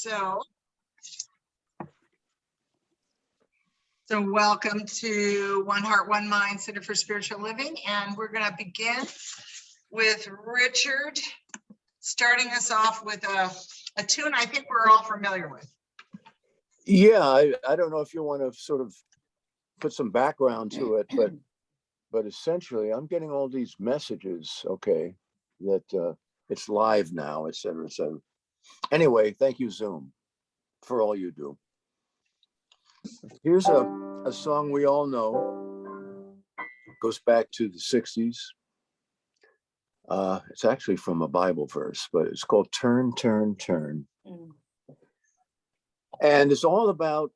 So welcome to One Heart, One Mind Center for Spiritual Living. And we're going to begin with Richard starting us off with a tune I think we're all familiar with. Yeah, I don't know if you want to sort of put some background to it, but essentially I'm getting all these messages, okay, that it's live now, et cetera, et cetera. Anyway, thank you, Zoom, for all you do. Here's a song we all know. It goes back to the 60s. It's actually from a Bible verse, but it's called Turn, Turn, Turn. And it's all about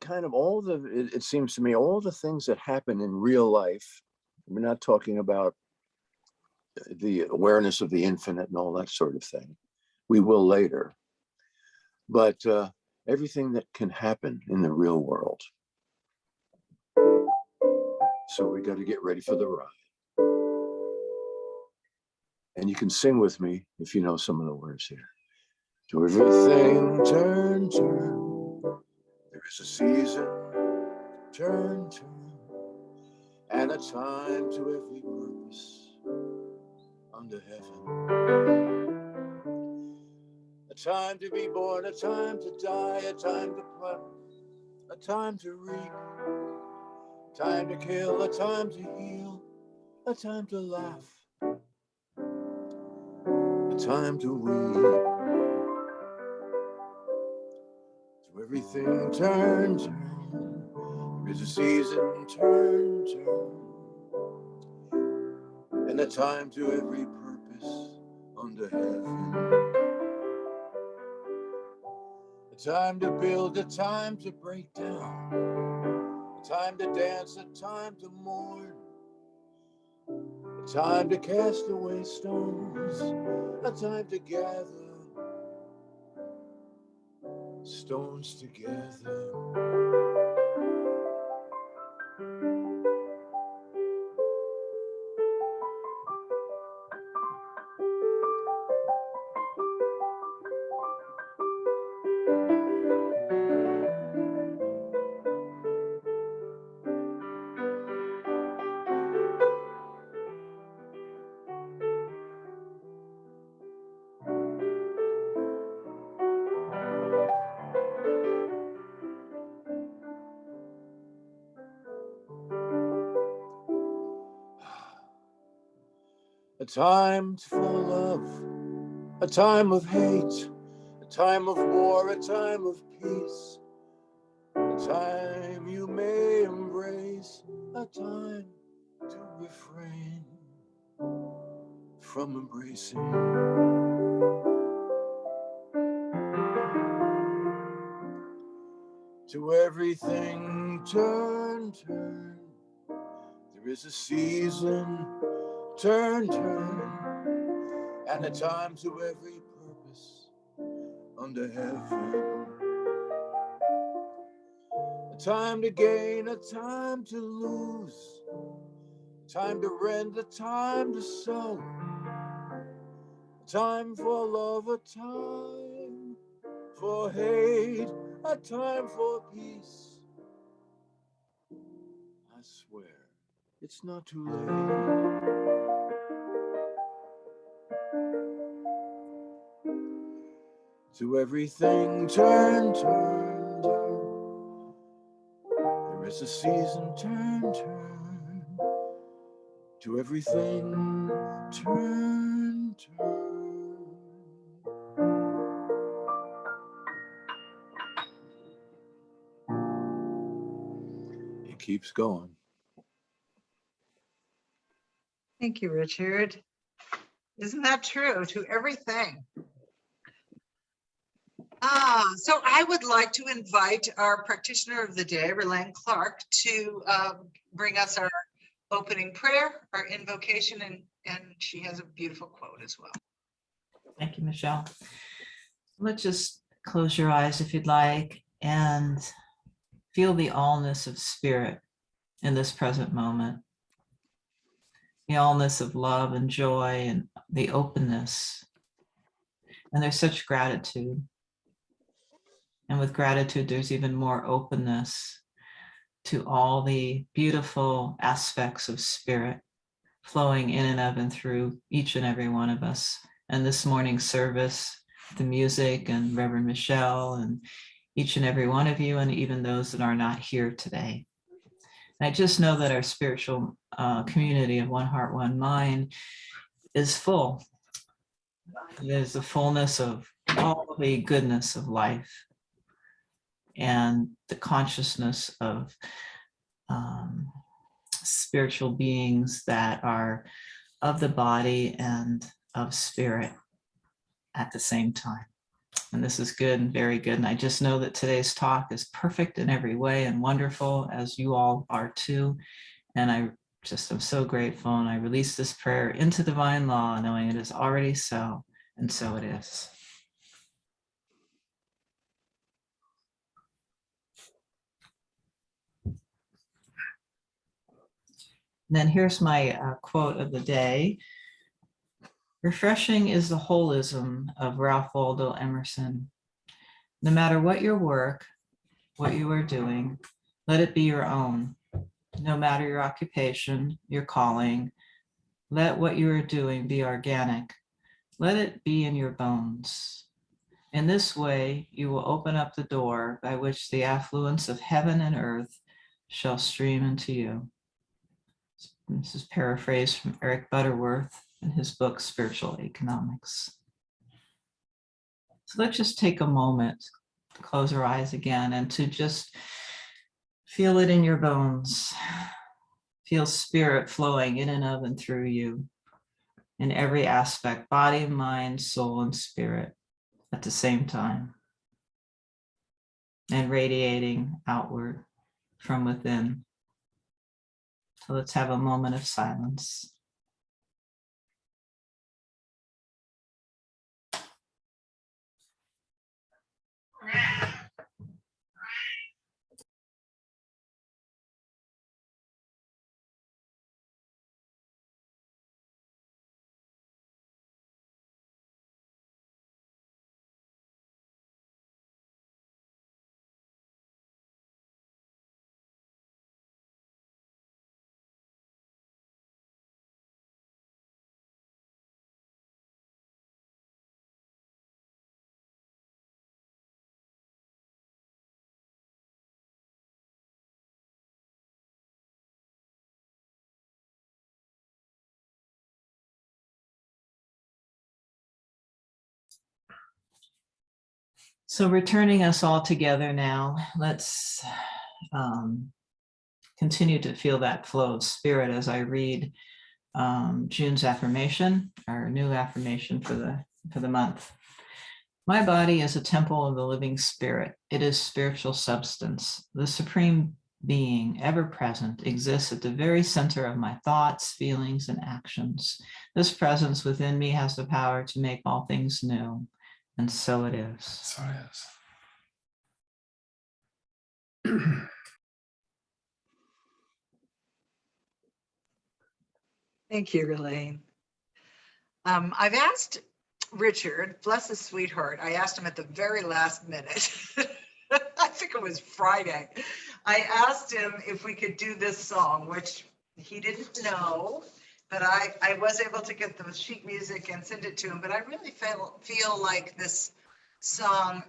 kind of it seems to me, all the things that happen in real life. We're not talking about the awareness of the infinite and all that sort of thing. We will later. But everything that can happen in the real world. So we got to get ready for the ride. And you can sing with me if you know some of the words here. To everything, turn, turn. There is a season, turn, turn. And a time to every purpose under heaven. A time to be born, a time to die, a time to plant, a time to reap, a time to kill, a time to heal, a time to laugh, a time to weep. To everything, turn, turn. There is a season, turn, turn. And a time to every purpose under heaven. A time to build, a time to break down, a time to dance, a time to mourn, a time to cast away stones, a time to gather stones together. A time for love, a time of hate, a time of war, a time of peace, a time you may embrace, a time to refrain from embracing. To everything, turn, turn. There is a season, turn, turn, and a time to every purpose under heaven. A time to gain, a time to lose, a time to rend, a time to sow, a time for love, a time for hate, a time for peace. I swear, it's not too late. To everything, turn, turn, turn. There is a season, turn, turn. To everything, turn, turn. It keeps going. Thank you, Richard. Isn't that true? To everything. So I would like to invite our practitioner of the day, Ralane Clarke, to bring us our opening prayer, our invocation, and she has a beautiful quote as well. Thank you, Michelle. Let's just close your eyes if you'd like and feel the allness of spirit in this present moment. The allness of love and joy and the openness. And there's such gratitude. And with gratitude, there's even more openness to all the beautiful aspects of spirit flowing in and of and through each and every one of us. And this morning's service, the music and Reverend Michelle and each and every one of you, and even those that are not here today. And I just know that our spiritual community of One Heart, One Mind is full. There's the fullness of all the goodness of life and the consciousness of spiritual beings that are of the body and of spirit at the same time. And this is good and very good. And I just know that today's talk is perfect in every way and wonderful, as you all are too. And I just am so grateful. And I release this prayer into divine law, knowing it is already so, and so it is. And then here's my quote of the day. Refreshing is the holism of Ralph Waldo Emerson. No matter what your work, what you are doing, let it be your own. No matter your occupation, your calling, let what you are doing be organic. Let it be in your bones. In this way, you will open up the door by which the affluence of heaven and earth shall stream into you. This is paraphrased from Eric Butterworth in his book, Spiritual Economics. So let's just take a moment to close our eyes again and to just feel it in your bones. Feel spirit flowing in and of and through you in every aspect, body, mind, soul, and spirit at the same time, and radiating outward from within. So let's have a moment of silence. So returning us all together now, let's continue to feel that flow of spirit as I read June's affirmation, our new affirmation for the month. My body is a temple of the living spirit. It is spiritual substance. The supreme being, ever present, exists at the very center of my thoughts, feelings, and actions. This presence within me has the power to make all things new. And so it is. So it is. Thank you, Ralane. I've asked Richard, bless his sweetheart, I asked him at the very last minute. I think it was Friday. I asked him if we could do this song, which he didn't know, but I was able to get the sheet music and send it to him. But I really feel like this song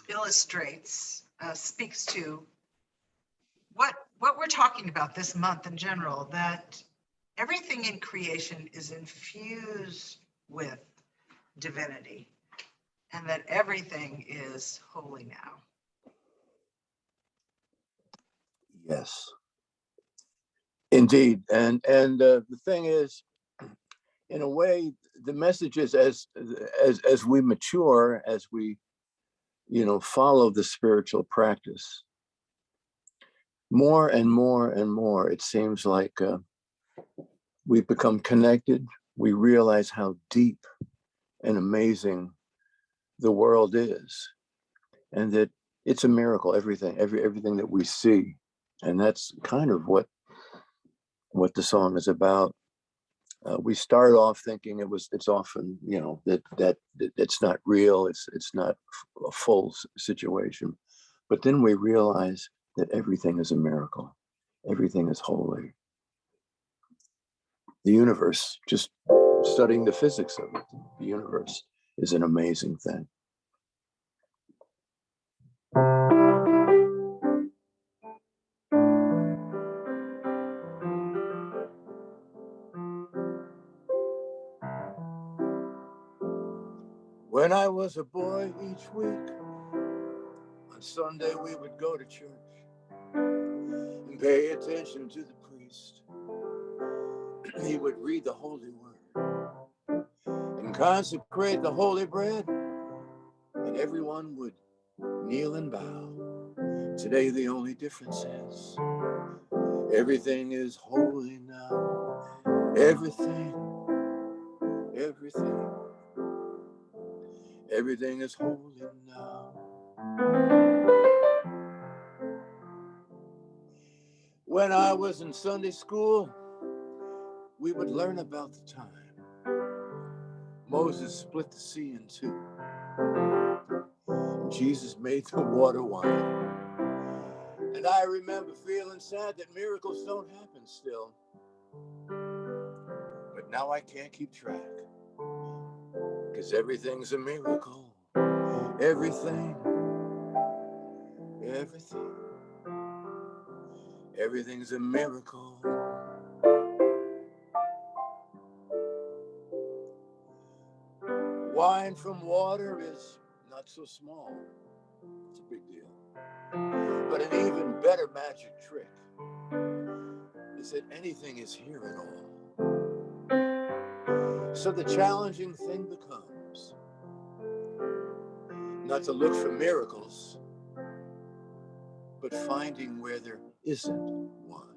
illustrates, speaks to what we're talking about this month in general, that everything in creation is infused with divinity, and that everything is holy now. Yes, indeed. And the thing is, in a way, the message is as we mature, as we, follow the spiritual practice, more and more and more, it seems like we become connected. We realize how deep and amazing the world is, and that it's a miracle, everything that we see. And that's kind of what the song is about. We start off thinking it's often, that it's not real, it's not a full situation. But then we realize that everything is a miracle. Everything is holy. The universe, just studying the physics of it, the universe is an amazing thing. When I was a boy, each week on Sunday we would go to church and pay attention to the priest. He would read the holy word and consecrate the holy bread, and everyone would kneel and bow. Today the only difference is everything is holy now. Everything is holy now. When I was in Sunday school, we would learn about the time Moses split the sea in two, and Jesus made the water wine. And I remember feeling sad that miracles don't happen still. But now I can't keep track, because everything's a miracle. Everything Everything's a miracle. Wine from water is not so small. It's a big deal. But an even better magic trick is that anything is here at all. So the challenging thing becomes not to look for miracles, but finding where there isn't one.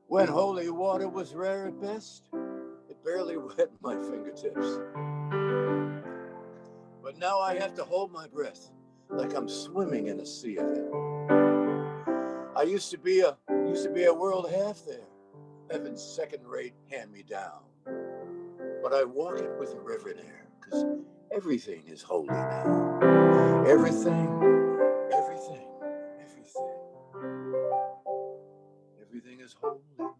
When holy water was rare at best, it barely wet my fingertips. But now I have to hold my breath like I'm swimming in a sea of it. I used to be a world half there, heaven's second-rate hand-me-down. But I walk it with a reverent air, because everything is holy now. Everything is holy now.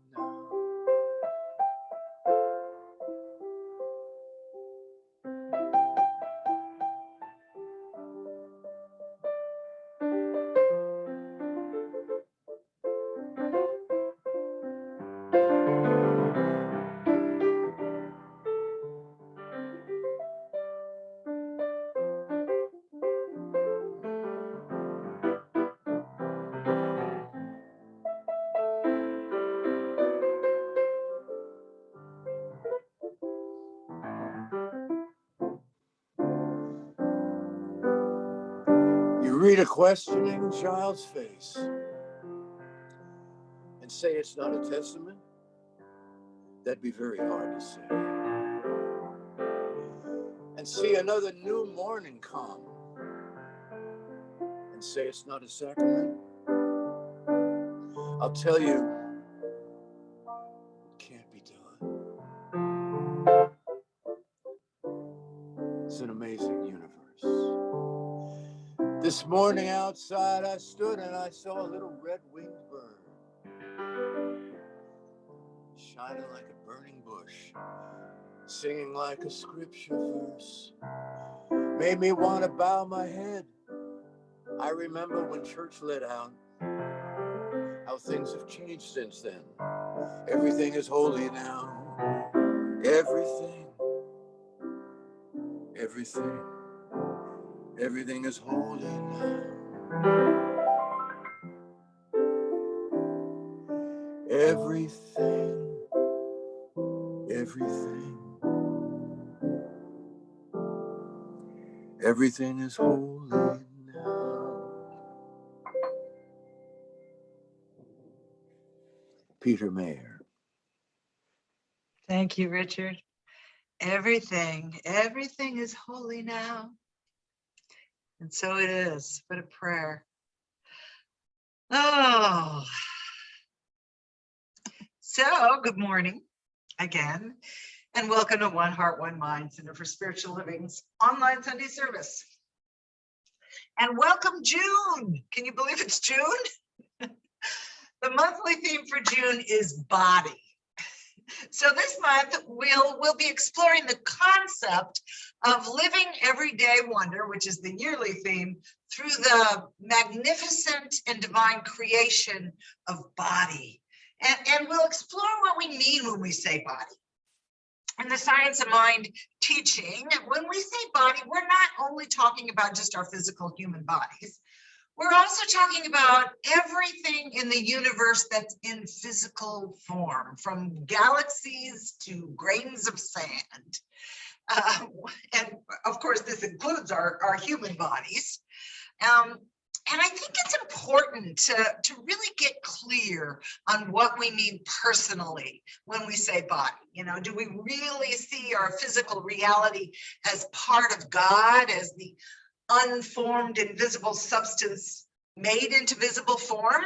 You read a questioning child's face and say it's not a testament? That'd be very hard to say. And see another new morning come and say it's not a sacrament? I'll tell you, it can't be done. It's an amazing universe. This morning outside I stood and I saw a little red-winged bird shining like a burning bush, singing like a scripture verse. Made me want to bow my head. I remember when church let out, how things have changed since then. Everything is holy now. Everything is holy now. Everything is holy now. Peter Mayer. Thank you, Richard. Everything is holy now. And so it is. What a prayer. Oh, so good morning again, and welcome to One Heart, One Mind Center for Spiritual Living's online Sunday service. And welcome June. Can you believe it's June? The monthly theme for June is body. So this month we'll be exploring the concept of living everyday wonder, which is the yearly theme, through the magnificent and divine creation of body. And we'll explore what we mean when we say body. In the Science of Mind teaching, when we say body, we're not only talking about just our physical human bodies. We're also talking about everything in the universe that's in physical form, from galaxies to grains of sand. And of course, this includes our human bodies. And I think it's important to really get clear on what we mean personally when we say body. You know, do we really see our physical reality as part of God, as the unformed, invisible substance made into visible form?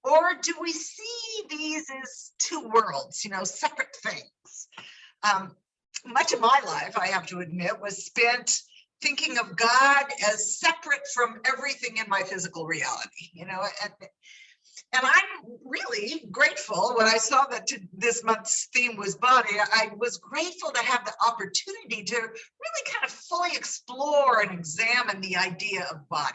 Or do we see these as two worlds, you know, separate things? Much of my life, I have to admit, was spent thinking of God as separate from everything in my physical reality, you know, and I'm really grateful when I saw that this month's theme was body. I was grateful to have the opportunity to really kind of fully explore and examine the idea of body.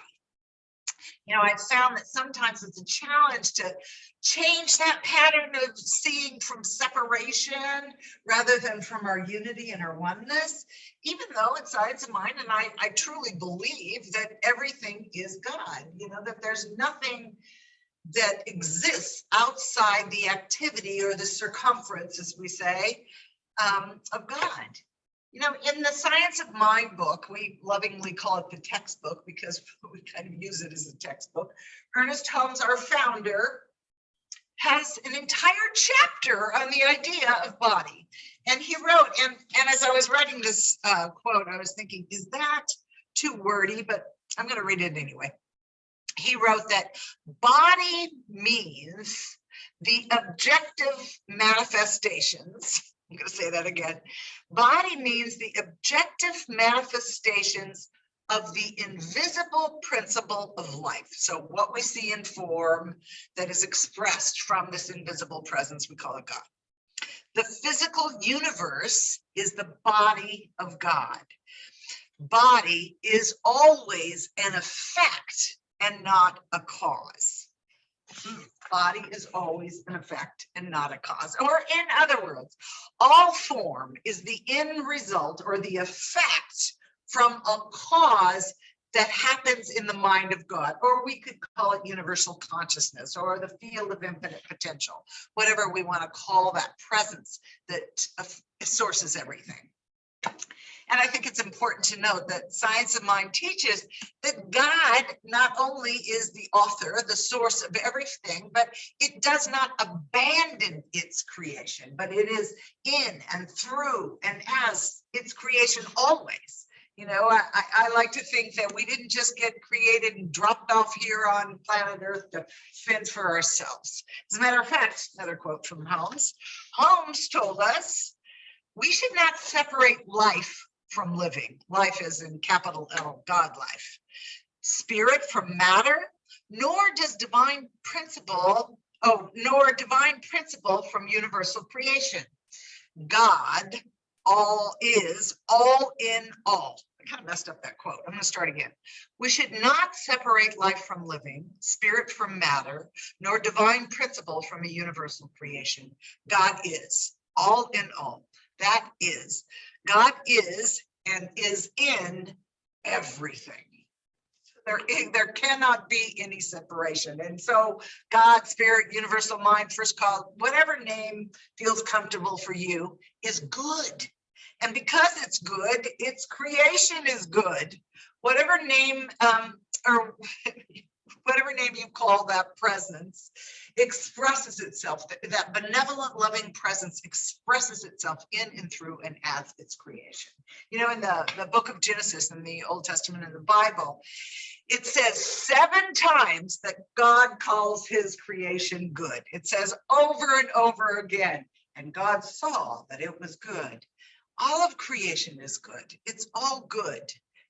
You know, I've found that sometimes it's a challenge to change that pattern of seeing from separation rather than from our unity and our oneness, even though in Science of Mind, and I truly believe that everything is God, you know, that there's nothing that exists outside the activity or the circumference, as we say, of God. You know, in the Science of Mind book, we lovingly call it the textbook because we kind of use it as a textbook. Ernest Holmes, our founder, has an entire chapter on the idea of body. And he wrote, and as I was writing this quote, I was thinking, is that too wordy? But I'm going to read it anyway. He wrote that body means the objective manifestations. I'm going to say that again. Body means the objective manifestations of the invisible principle of life. So what we see in form that is expressed from this invisible presence, we call it God. The physical universe is the body of God. Body is always an effect and not a cause. Body is always an effect and not a cause. Or in other words, all form is the end result or the effect from a cause that happens in the mind of God, or we could call it universal consciousness or the field of infinite potential, whatever we want to call that presence that sources everything. And I think it's important to note that Science of Mind teaches that God not only is the author, the source of everything, but it does not abandon its creation, but it is in and through and as its creation always. You know, I like to think that we didn't just get created and dropped off here on planet Earth to fend for ourselves. As a matter of fact, another quote from Holmes. Holmes told us, we should not separate life from living. Life is in capital L, God life. Spirit from matter, nor divine principle from universal creation. God all is, all in all. I kind of messed up that quote. I'm going to start again. We should not separate life from living, spirit from matter, nor divine principle from a universal creation. God is, all in all. That is, God is and is in everything. There cannot be any separation. And so God, spirit, universal mind, first call, whatever name feels comfortable for you is good. And because it's good, its creation is good. Whatever name or whatever name you call that presence, expresses itself, that benevolent, loving presence expresses itself in and through and as its creation. You know, in the book of Genesis, in the Old Testament, in the Bible, it says 7 times that God calls his creation good. It says over and over again, and God saw that it was good. All of creation is good. It's all good.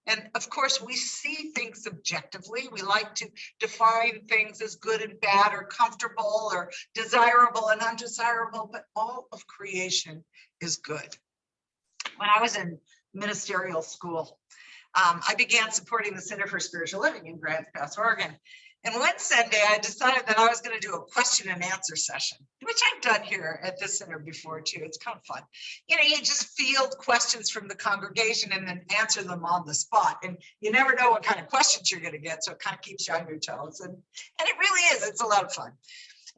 And of course, we see things subjectively. We like to define things as good and bad, or comfortable, or desirable and undesirable, but all of creation is good. When I was in ministerial school, I began supporting the Center for Spiritual Living in Grants Pass, Oregon. And one Sunday, I decided that I was going to do a question and answer session, which I've done here at this center before too. It's kind of fun. You know, you just field questions from the congregation and then answer them on the spot. And you never know what kind of questions you're going to get, so it kind of keeps you on your toes. And it really is. It's a lot of fun.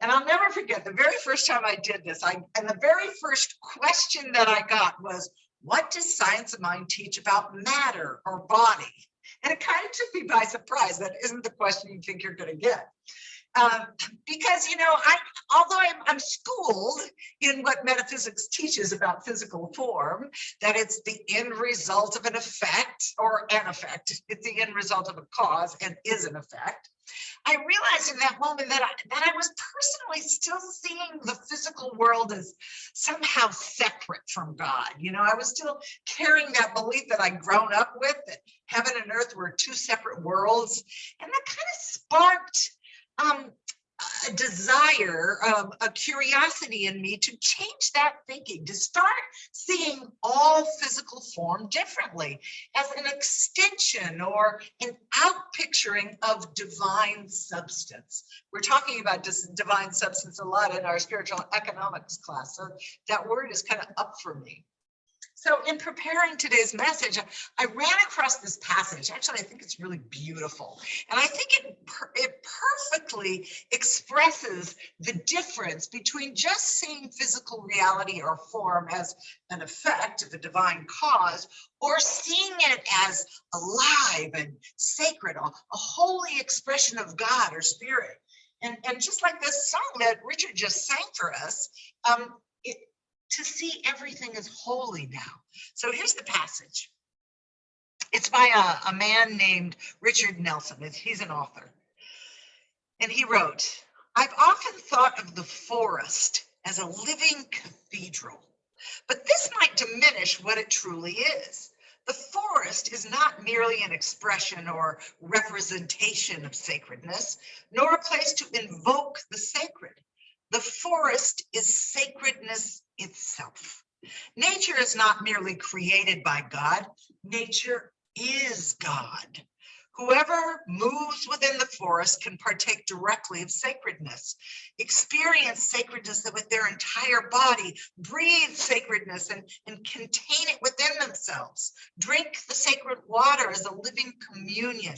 And I'll never forget the very first time I did this. And the very first question that I got was, what does science of mind teach about matter or body? And it kind of took me by surprise. That isn't the question you think you're going to get. Because, you know, although I'm schooled in what metaphysics teaches about physical form, that it's the end result of an effect, or an effect. It's the end result of a cause and is an effect. I realized in that moment that I was personally still seeing the physical world as somehow separate from God. You know, I was still carrying that belief that I'd grown up with, that heaven and earth were 2 separate worlds. And that kind of sparked a desire, a curiosity in me to change that thinking, to start seeing all physical form differently, as an extension or an outpicturing of divine substance. We're talking about divine substance a lot in our spiritual economics class, so that word is kind of up for me. So in preparing today's message, I ran across this passage. Actually, I think it's really beautiful. And I think it perfectly expresses the difference between just seeing physical reality or form as an effect of a divine cause, or seeing it as alive and sacred, a holy expression of God or spirit. And just like this song that Richard just sang for us, to see everything as holy now. So here's the passage. It's by a man named Richard Nelson. He's an author. And he wrote, "I've often thought of the forest as a living cathedral, but this might diminish what it truly is. The forest is not merely an expression or representation of sacredness, nor a place to invoke the sacred. The forest is sacredness itself. Nature is not merely created by God. Nature is God. Whoever moves within the forest can partake directly of sacredness, experience sacredness with their entire body, breathe sacredness and contain it within themselves, drink the sacred water as a living communion,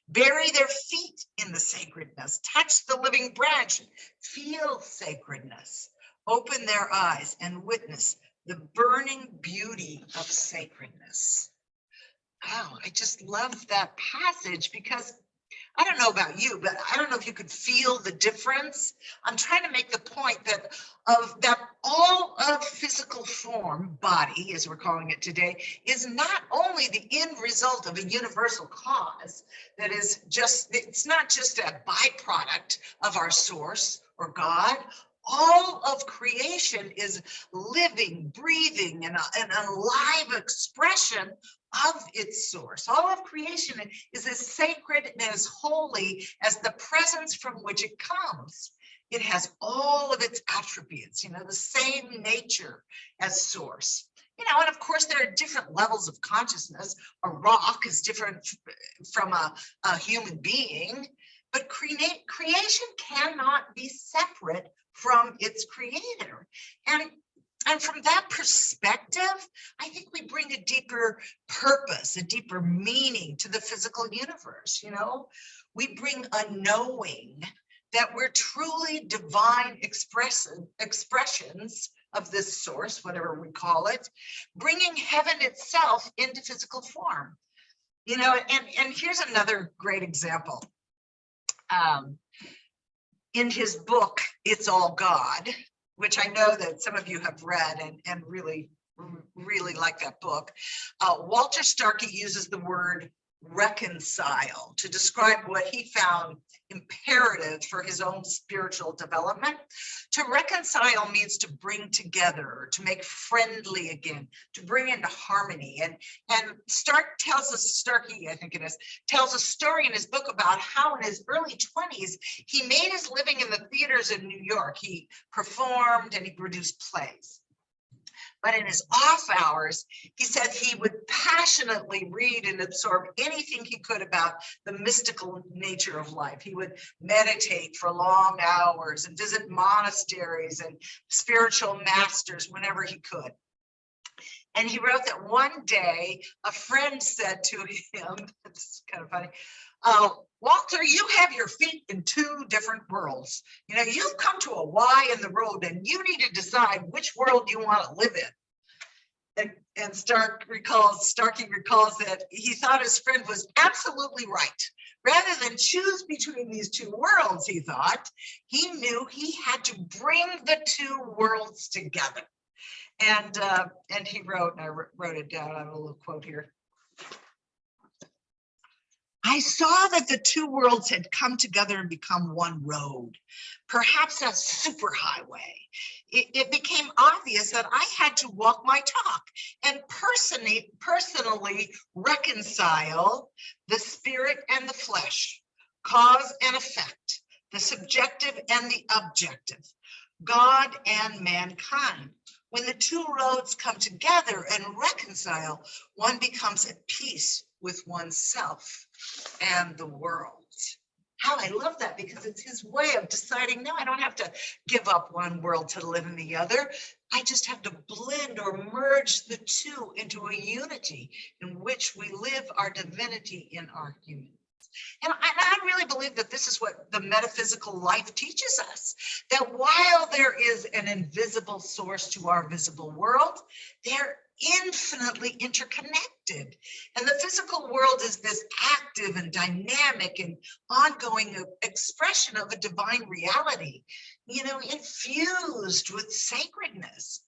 bury their feet in the sacredness, touch the living branch, feel sacredness, open their eyes and witness the burning beauty of sacredness." Wow, I just love that passage, because I don't know about you, but I don't know if you could feel the difference. I'm trying to make the point that all of physical form, body, as we're calling it today, is not only the end result of a universal cause, that is just, it's not just a byproduct of our source or God. All of creation is living, breathing, and an alive expression of its source. All of creation is as sacred and as holy as the presence from which it comes. It has all of its attributes, you know, the same nature as source. You know, and of course, there are different levels of consciousness. A rock is different from a human being, but creation cannot be separate from its creator. And from that perspective, I think we bring a deeper purpose, a deeper meaning to the physical universe. You know, we bring a knowing that we're truly divine expressions of this source, whatever we call it, bringing heaven itself into physical form. You know, and here's another great example. in his book, It's All God, which I know that some of you have read and really like that book, Walter Starkey uses the word reconcile to describe what he found imperative for his own spiritual development. To reconcile means to bring together, to make friendly again, to bring into harmony. And Stark tells us, Starkey, I think it is, tells a story in his book about how in his early 20s, he made his living in the theaters in New York. He performed and he produced plays. But in his off hours, he said he would passionately read and absorb anything he could about the mystical nature of life. He would meditate for long hours and visit monasteries and spiritual masters whenever he could. And he wrote that one day, a friend said to him, it's kind of funny, Walter, you have your feet in two different worlds. You know, you've come to a Y in the road and you need to decide which world you want to live in. And Starkey recalls that he thought his friend was absolutely right. Rather than choose between these two worlds, he thought, he knew he had to bring the two worlds together. And he wrote, and I wrote it down, I have a little quote here. I saw that the two worlds had come together and become one road, perhaps a superhighway. It became obvious that I had to walk my talk and personally reconcile the spirit and the flesh, cause and effect, the subjective and the objective, God and mankind. When the two roads come together and reconcile, one becomes at peace with oneself and the world. How I love that, because it's his way of deciding, no, I don't have to give up one world to live in the other. I just have to blend or merge the two into a unity in which we live our divinity in our humanness. And I really believe that this is what the metaphysical life teaches us, that while there is an invisible source to our visible world, they're infinitely interconnected. And the physical world is this active and dynamic and ongoing expression of a divine reality, you know, infused with sacredness.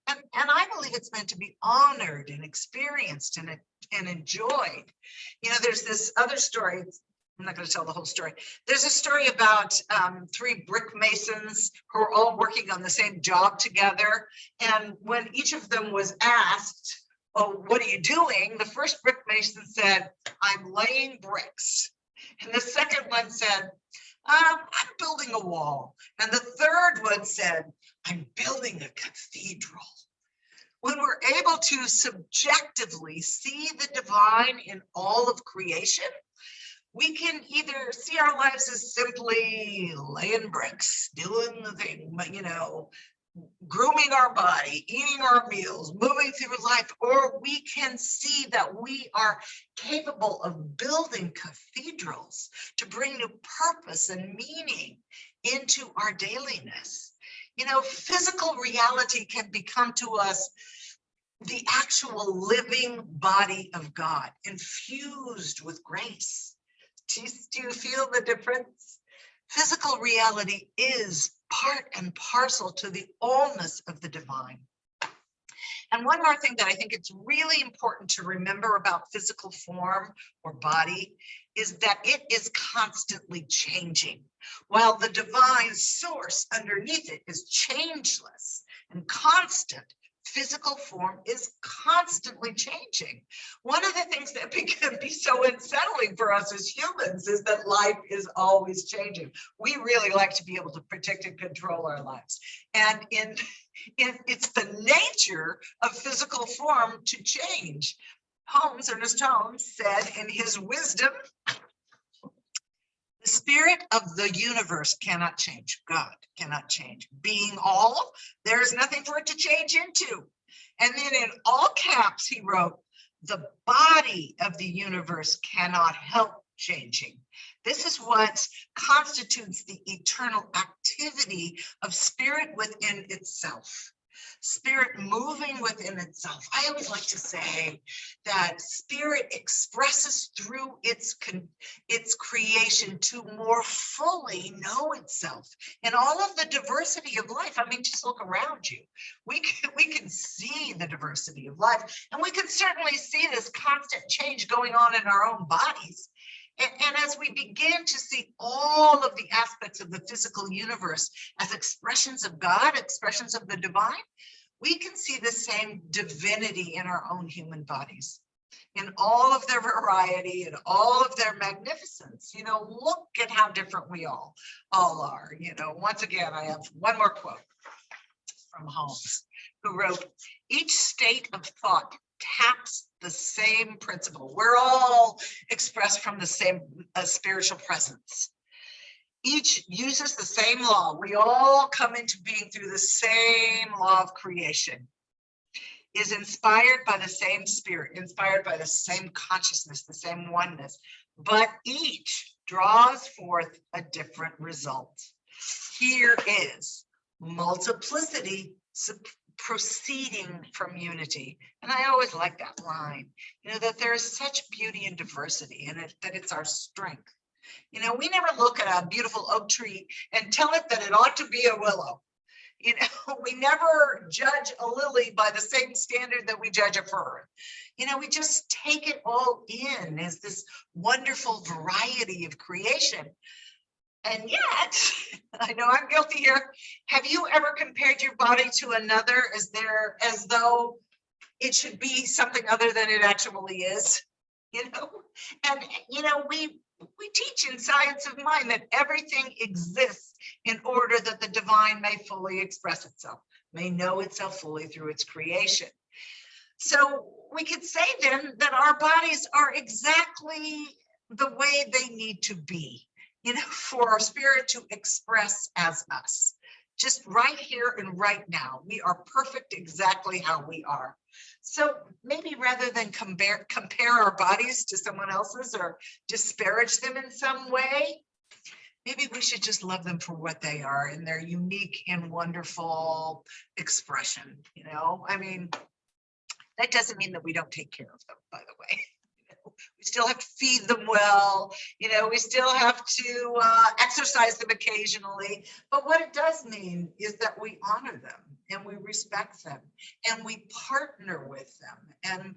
And I believe it's meant to be honored and experienced and enjoyed. You know, there's this other story. I'm not going to tell the whole story. There's a story about three brick masons who are all working on the same job together. And when each of them was asked, oh, what are you doing? The first brick mason said, I'm laying bricks. And the second one said, I'm building a wall. And the third one said, I'm building a cathedral. When we're able to subjectively see the divine in all of creation, we can either see our lives as simply laying bricks, doing the thing, you know, grooming our body, eating our meals, moving through life, or we can see that we are capable of building cathedrals to bring new purpose and meaning into our dailiness. You know, physical reality can become to us the actual living body of God, infused with grace. Do you feel the difference? Physical reality is part and parcel to the allness of the divine. And one more thing that I think it's really important to remember about physical form or body is that it is constantly changing. While the divine source underneath it is changeless and constant, physical form is constantly changing. One of the things that can be so unsettling for us as humans is that life is always changing. We really like to be able to predict and control our lives. And it's the nature of physical form to change. Ernest Holmes said in his wisdom, the spirit of the universe cannot change. God cannot change. Being all, there is nothing for it to change into. And then in all caps, he wrote, the body of the universe cannot help changing. This is what constitutes the eternal activity of spirit within itself. spirit moving within itself. I always like to say that spirit expresses through its creation to more fully know itself in all of the diversity of life. I mean, just look around you. We can see the diversity of life, and we can certainly see this constant change going on in our own bodies. And as we begin to see all of the aspects of the physical universe as expressions of God, expressions of the divine, we can see the same divinity in our own human bodies, in all of their variety and all of their magnificence. You know, look at how different we all are. You know, once again, I have one more quote from Holmes, who wrote, "Each state of thought taps the same principle. We're all expressed from the same spiritual presence. Each uses the same law. We all come into being through the same law of creation, is inspired by the same spirit, inspired by the same consciousness, the same oneness, but each draws forth a different result. Here is multiplicity proceeding from unity." And I always like that line, you know, that there is such beauty and diversity in it, that it's our strength. You know, we never look at a beautiful oak tree and tell it that it ought to be a willow. You know, we never judge a lily by the same standard that we judge a fir. You know, we just take it all in as this wonderful variety of creation. And yet, I know I'm guilty here. Have you ever compared your body to another as though it should be something other than it actually is? You know, and you know, we teach in Science of Mind that everything exists in order that the divine may fully express itself, may know itself fully through its creation. So we could say then that our bodies are exactly the way they need to be, you know, for our spirit to express as us. Just right here and right now, we are perfect exactly how we are. So maybe rather than compare our bodies to someone else's or disparage them in some way, maybe we should just love them for what they are in their unique and wonderful expression. You know, I mean, that doesn't mean that we don't take care of them, by the way. We still have to feed them well, you know, we still have to exercise them occasionally. But what it does mean is that we honor them and we respect them and we partner with them. And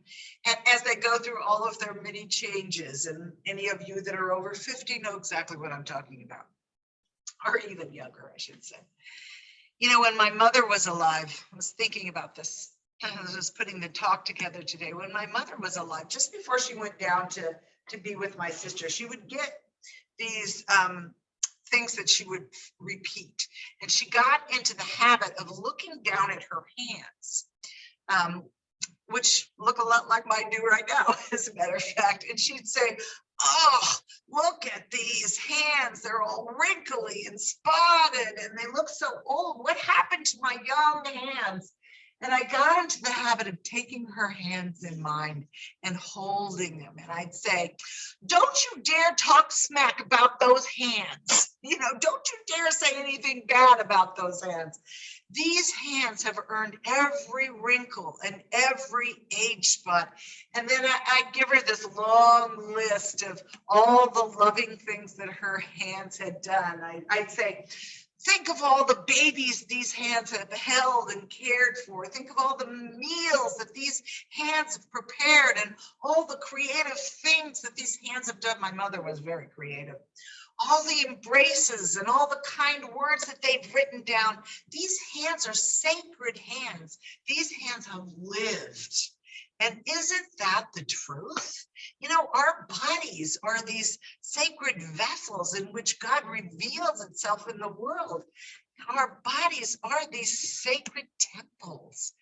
as they go through all of their many changes, and any of you that are over 50 know exactly what I'm talking about, or even younger, I should say. You know, when my mother was alive, I was thinking about this. I was putting the talk together today. When my mother was alive, just before she went down to be with my sister, she would get these things that she would repeat. And she got into the habit of looking down at her hands, which look a lot like mine do right now, as a matter of fact. And she'd say, "Oh, look at these hands. They're all wrinkly and spotted, and they look so old. What happened to my young hands?" And I got into the habit of taking her hands in mine and holding them. And I'd say, "Don't you dare talk smack about those hands. You know, don't you dare say anything bad about those hands. These hands have earned every wrinkle and every age spot." And then I'd give her this long list of all the loving things that her hands had done. I'd say, "Think of all the babies these hands have held and cared for. Think of all the meals that these hands have prepared and all the creative things that these hands have done." My mother was very creative. "All the embraces and all the kind words that they've written down. These hands are sacred hands. These hands have lived." And isn't that the truth? You know, our bodies are these sacred vessels in which God reveals itself in the world. Our bodies are these sacred temples.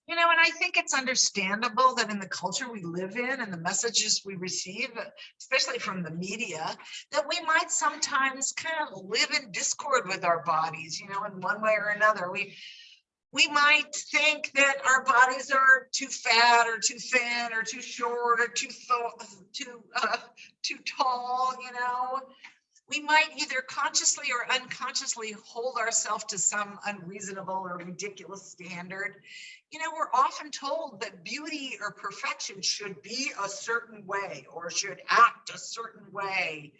You know, and I think it's understandable that in the culture we live in and the messages we receive, especially from the media, that we might sometimes kind of live in discord with our bodies, you know, in one way or another. We might think that our bodies are too fat or too thin or too short or too tall, you know. we might either consciously or unconsciously hold ourselves to some unreasonable or ridiculous standard. You know, we're often told that beauty or perfection should be a certain way or should act a certain way.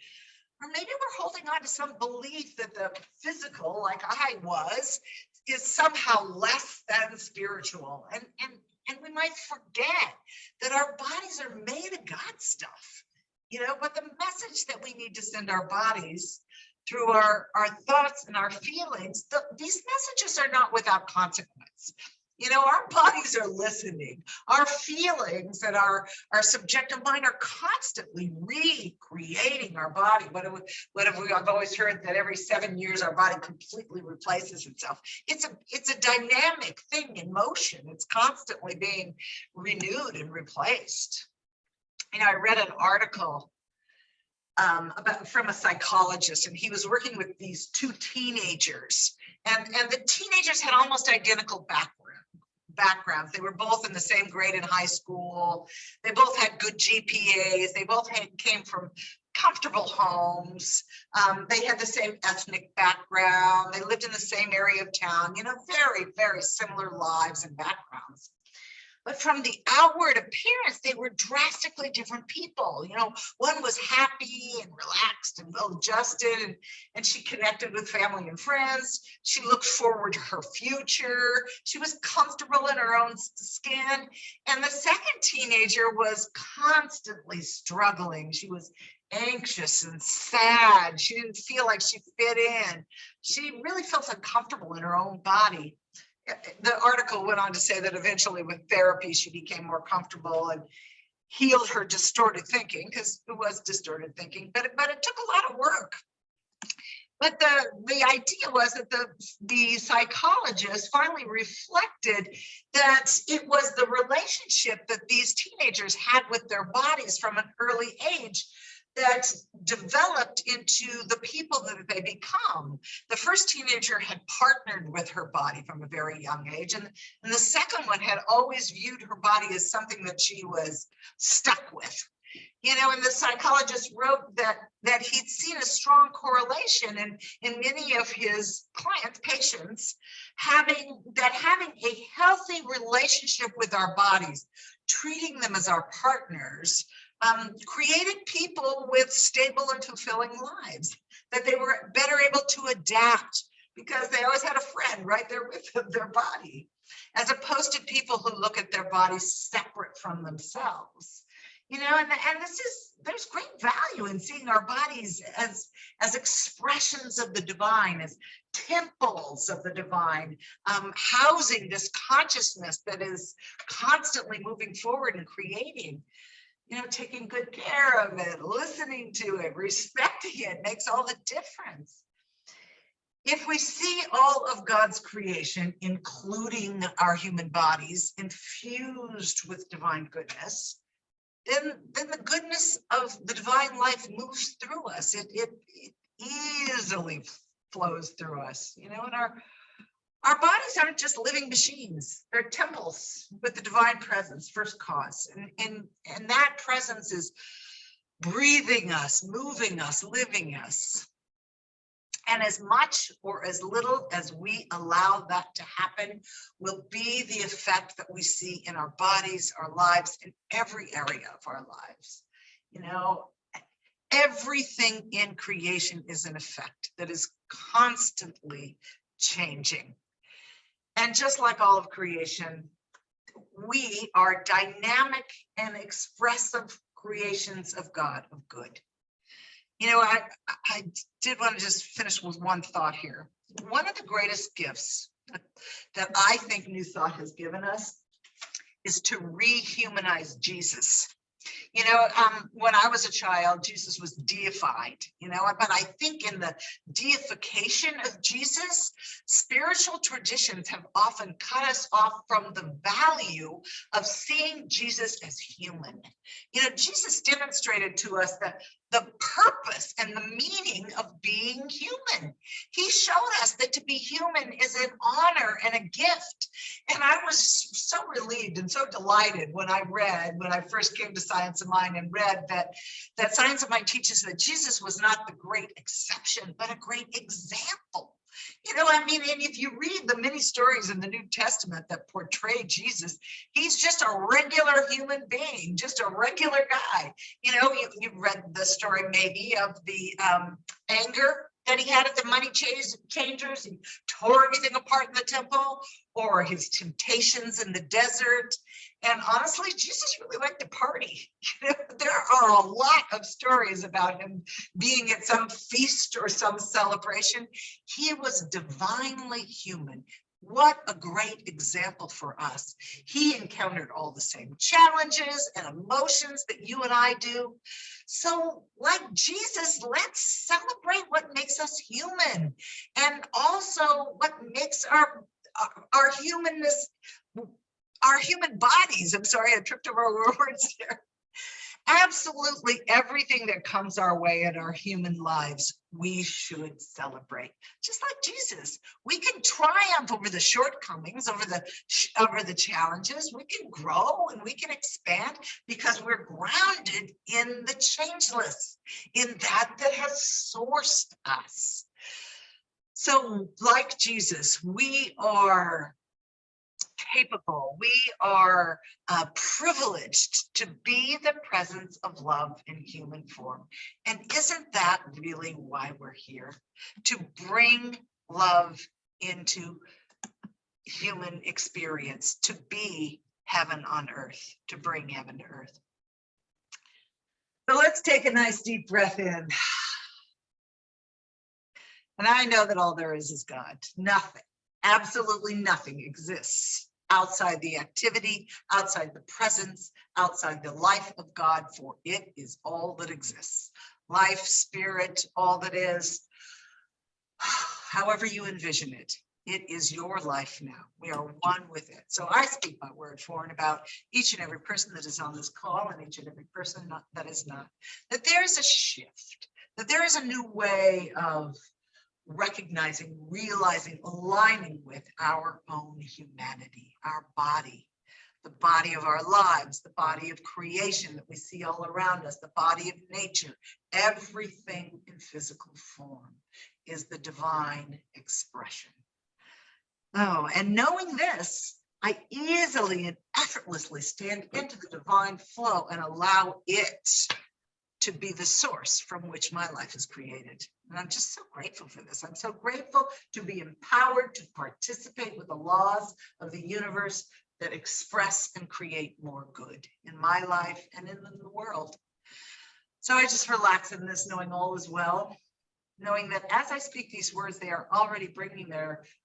Or maybe we're holding on to some belief that the physical, like I was, is somehow less than spiritual. And we might forget that our bodies are made of God stuff. You know, but the message that we need to send our bodies through our thoughts and our feelings, these messages are not without consequence. You know, our bodies are listening. Our feelings and our subjective mind are constantly recreating our body. I've always heard that every 7 years our body completely replaces itself. It's a dynamic thing in motion. It's constantly being renewed and replaced. You know, I read an article from a psychologist, and he was working with these two teenagers, and the teenagers had almost identical backgrounds. They were both in the same grade in high school. They both had good GPAs. They both came from comfortable homes. They had the same ethnic background. They lived in the same area of town. You know, very, very similar lives and backgrounds. But from the outward appearance, they were drastically different people. You know, one was happy and relaxed and well-adjusted, and she connected with family and friends. She looked forward to her future. She was comfortable in her own skin. And the second teenager was constantly struggling. She was anxious and sad. She didn't feel like she fit in. She really felt uncomfortable in her own body. The article went on to say that eventually with therapy, she became more comfortable and healed her distorted thinking, because it was distorted thinking, but it took a lot of work. But the idea was that the psychologist finally reflected that it was the relationship that these teenagers had with their bodies from an early age that developed into the people that they become. The first teenager had partnered with her body from a very young age, and the second one had always viewed her body as something that she was stuck with. You know, and the psychologist wrote that he'd seen a strong correlation in many of his patients, having a healthy relationship with our bodies, treating them as our partners, created people with stable and fulfilling lives, that they were better able to adapt because they always had a friend right there with them, their body, as opposed to people who look at their bodies separate from themselves. You know, and there's great value in seeing our bodies as expressions of the divine, as temples of the divine, housing this consciousness that is constantly moving forward and creating. You know, taking good care of it, listening to it, respecting it makes all the difference. If we see all of God's creation, including our human bodies, infused with divine goodness, then the goodness of the divine life moves through us. It easily flows through us, you know, and our bodies aren't just living machines. They're temples with the divine presence, first cause. And that presence is breathing us, moving us, living us. And as much or as little as we allow that to happen will be the effect that we see in our bodies, our lives, in every area of our lives. You know, everything in creation is an effect that is constantly changing. And just like all of creation, we are dynamic and expressive creations of God, of good. You know, I did want to just finish with one thought here. One of the greatest gifts that I think New Thought has given us is to rehumanize Jesus. You know, when I was a child, Jesus was deified, you know, but I think in the deification of Jesus, spiritual traditions have often cut us off from the value of seeing Jesus as human. You know, Jesus demonstrated to us that the purpose and the meaning of being human. He showed us that to be human is an honor and a gift. And I was so relieved and so delighted when I first came to Science of Mind and read that Science of Mind teaches that Jesus was not the great exception, but a great example. You know, I mean, and if you read the many stories in the New Testament that portray Jesus, he's just a regular human being, just a regular guy. You know, you've read the story maybe of the anger that he had at the money changers. He tore everything apart in the temple, or his temptations in the desert. And honestly, Jesus really liked to party. You know, there are a lot of stories about him being at some feast or some celebration. He was divinely human. What a great example for us. He encountered all the same challenges and emotions that you and I do. So like Jesus, let's celebrate what makes us human, and also what makes our humanness, our human bodies. I'm sorry, I tripped over words there. Absolutely everything that comes our way in our human lives, we should celebrate. Just like Jesus, we can triumph over the shortcomings, over the challenges. We can grow and we can expand because we're grounded in the changeless, in that has sourced us. So like Jesus, we are capable, we are privileged to be the presence of love in human form. And isn't that really why we're here? To bring love into human experience, to be heaven on earth, to bring heaven to earth. So let's take a nice deep breath in. And I know that all there is God. Nothing, absolutely nothing exists outside the activity, outside the presence, outside the life of God, for it is all that exists. Life, spirit, all that is, however you envision it, it is your life now. We are one with it. So I speak my word for and about each and every person that is on this call and each and every person that is not, that there is a shift, that there is a new way of recognizing, realizing, aligning with our own humanity, our body, the body of our lives, the body of creation that we see all around us, the body of nature. Everything in physical form is the divine expression. Oh, and knowing this, I easily and effortlessly stand into the divine flow and allow it to be the source from which my life is created. And I'm just so grateful for this. I'm so grateful to be empowered to participate with the laws of the universe that express and create more good in my life and in the world. So I just relax in this, knowing all is well, knowing that as I speak these words, they are already bringing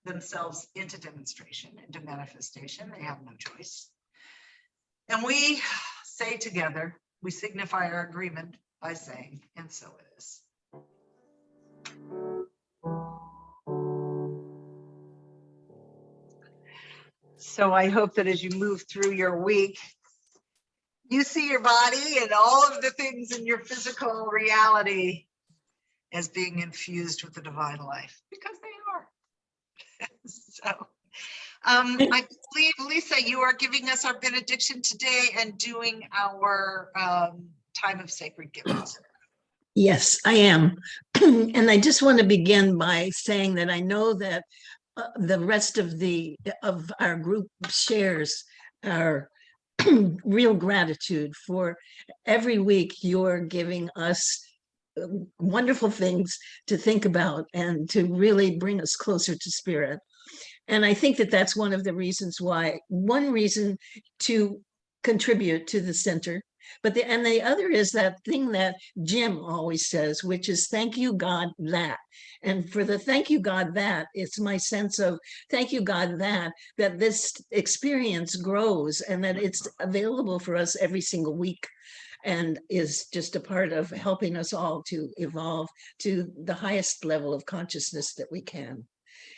themselves into demonstration, into manifestation. They have no choice. And we say together, we signify our agreement by saying, and so it is. So I hope that as you move through your week, you see your body and all of the things in your physical reality as being infused with the divine life, because they are. So I believe, Lisa, you are giving us our benediction today and doing our time of sacred giving. Yes, I am. And I just want to begin by saying that I know that the rest of our group shares our real gratitude for every week you're giving us wonderful things to think about and to really bring us closer to spirit. And I think that that's one of the reasons why, one reason to contribute to the center. But the other is that thing that Jim always says, which is thank you, God, that. And for the thank you, God, that, it's my sense of thank you, God, that this experience grows and that it's available for us every single week and is just a part of helping us all to evolve to the highest level of consciousness that we can.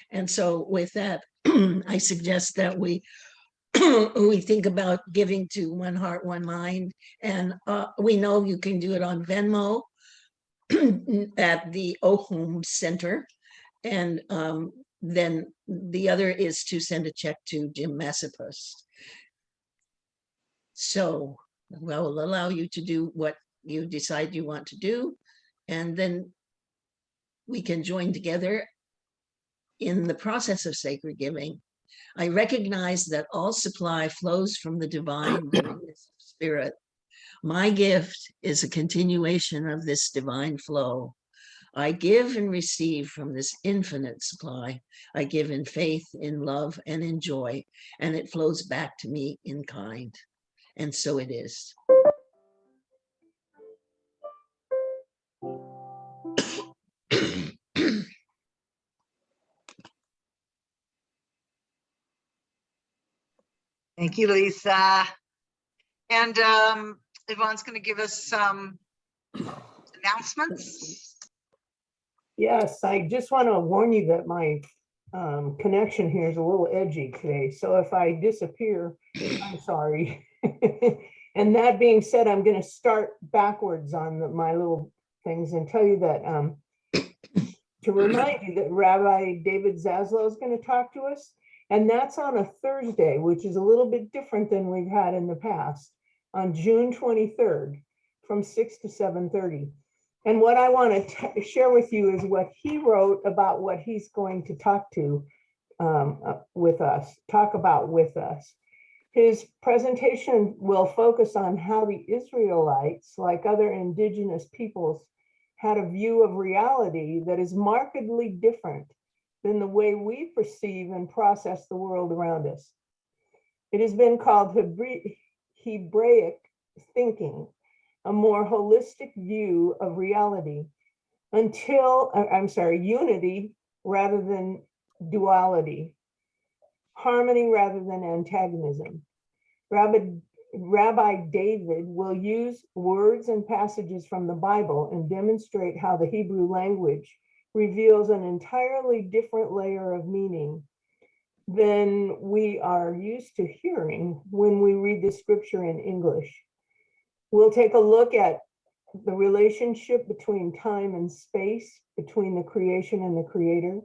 And so with that, I suggest that we think about giving to One Heart, One Mind. And we know you can do it on Venmo, at the Ohum Center. And then the other is to send a check to Jim Massipus. So I will allow you to do what you decide you want to do, and then we can join together in the process of sacred giving. I recognize that all supply flows from the divine givingness of spirit. My gift is a continuation of this divine flow. I give and receive from this infinite supply. I give in faith, in love, and in joy, and it flows back to me in kind. And so it is. Thank you, Lisa. And Yvonne's going to give us some announcements. Yes, I just want to warn you that my connection here is a little edgy today. So if I disappear, I'm sorry. And that being said, I'm going to start backwards on my little things and tell you that to remind you that Rabbi David Zaslow is going to talk to us. And that's on a Thursday, which is a little bit different than we've had in the past, on June 23rd from 6 to 7:30. And what I want to share with you is what he wrote about what he's going to talk about with us. His presentation will focus on how the Israelites, like other indigenous peoples, had a view of reality that is markedly different than the way we perceive and process the world around us. It has been called Hebraic thinking, a more holistic view of reality unity rather than duality, harmony rather than antagonism. Rabbi David will use words and passages from the Bible and demonstrate how the Hebrew language reveals an entirely different layer of meaning than we are used to hearing when we read the scripture in English. We'll take a look at the relationship between time and space, between the creation and the creator,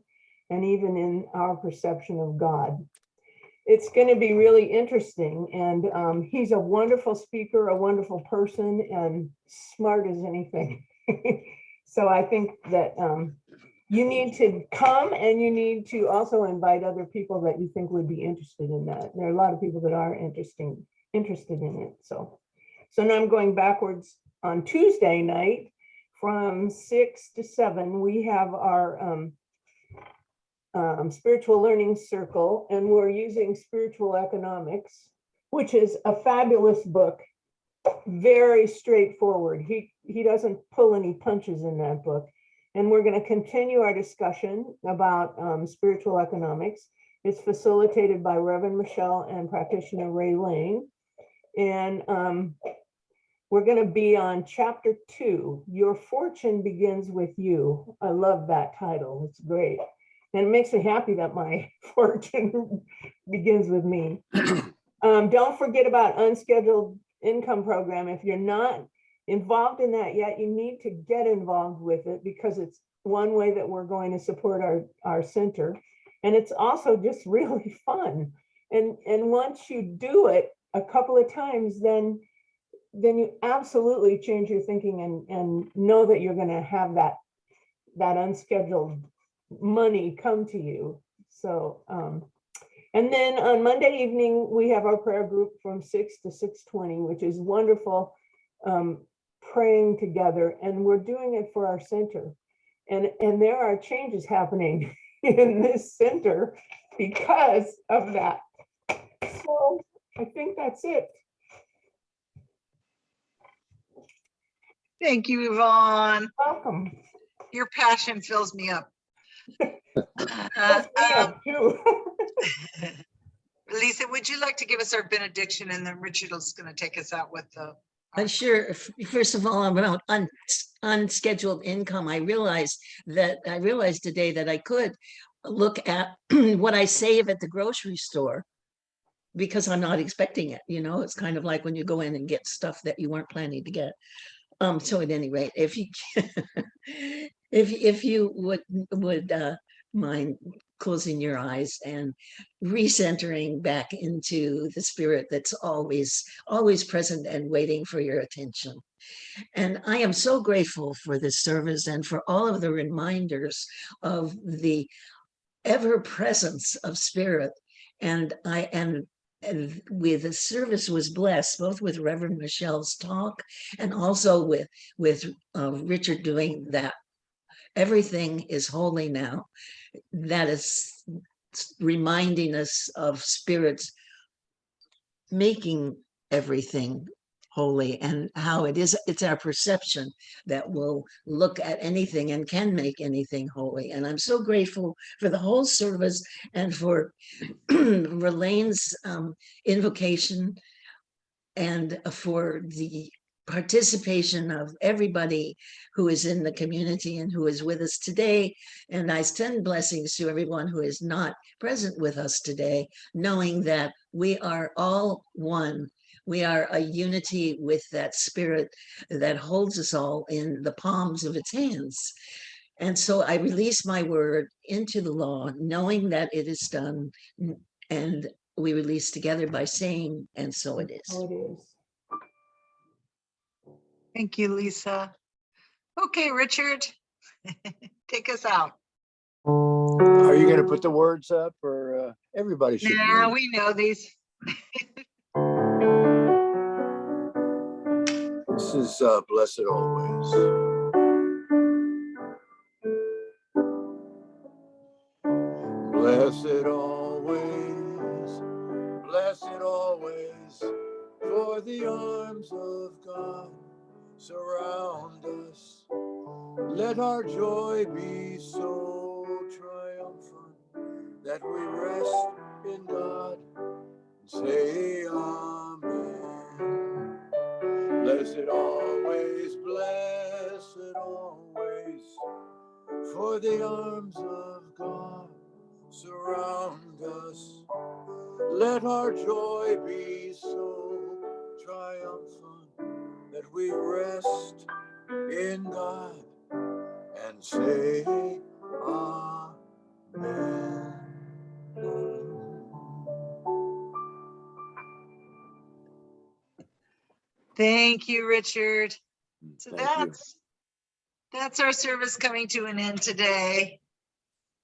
and even in our perception of God. It's going to be really interesting, and he's a wonderful speaker, a wonderful person, and smart as anything. So I think that you need to come, and you need to also invite other people that you think would be interested in that. There are a lot of people that are interested in it. So now I'm going backwards. On Tuesday night from 6 to 7, we have our spiritual learning circle, and we're using spiritual economics, which is a fabulous book, very straightforward. He doesn't pull any punches in that book. And we're going to continue our discussion about spiritual economics. It's facilitated by Reverend Michelle and Practitioner Ralane. And we're going to be on chapter 2, Your Fortune Begins With You. I love that title. It's great. And it makes me happy that my fortune begins with me. Don't forget about unscheduled income program. If you're not involved in that yet, you need to get involved with it, because it's one way that we're going to support our center. And it's also just really fun. And once you do it a couple of times, then you absolutely change your thinking and know that you're going to have that unscheduled money come to you. So and then on Monday evening we have our prayer group from 6 to 6:20, which is wonderful, praying together, and we're doing it for our center, and there are changes happening in this center because of that. So I think that's it. Thank you, Yvonne. Welcome. Your passion fills me up. Too. Lisa, would you like to give us our benediction, and then Richard is going to take us out with the. Sure. First of all, about unscheduled income, I realized today that I could look at what I save at the grocery store, because I'm not expecting it. It's kind of like when you go in and get stuff that you weren't planning to get. So at any rate, if you if you would mind closing your eyes and recentering back into the spirit that's always present and waiting for your attention. And I am so grateful for this service and for all of the reminders of the ever presence of spirit. And with the service was blessed both with Reverend Michelle's talk and also with Richard doing that. Everything is holy now. That is reminding us of spirits making everything holy, and how it's our perception that will look at anything and can make anything holy. And I'm so grateful for the whole service and for Ralane's invocation, and for the participation of everybody who is in the community and who is with us today. And I send blessings to everyone who is not present with us today, knowing that we are all one. We are a unity with that spirit that holds us all in the palms of its hands. And so I release my word into the law, knowing that it is done, and we release together by saying, and so it is. Oh, it is. Thank you, Lisa. Okay, Richard, take us out. Are you going to put the words up, or everybody should Nah, know? we know these. This is Blessed Always. Blessed always, for the arms of God surround us. Let our joy be so triumphant that we rest in God and say amen. Blessed always, for the arms of God surround us. Let our joy be so triumphant that we rest in God and say amen. Thank you, Richard. So Thank you. that's our service coming to an end today.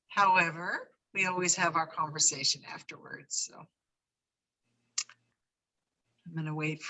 However, we always have our conversation afterwards. So I'm going to wait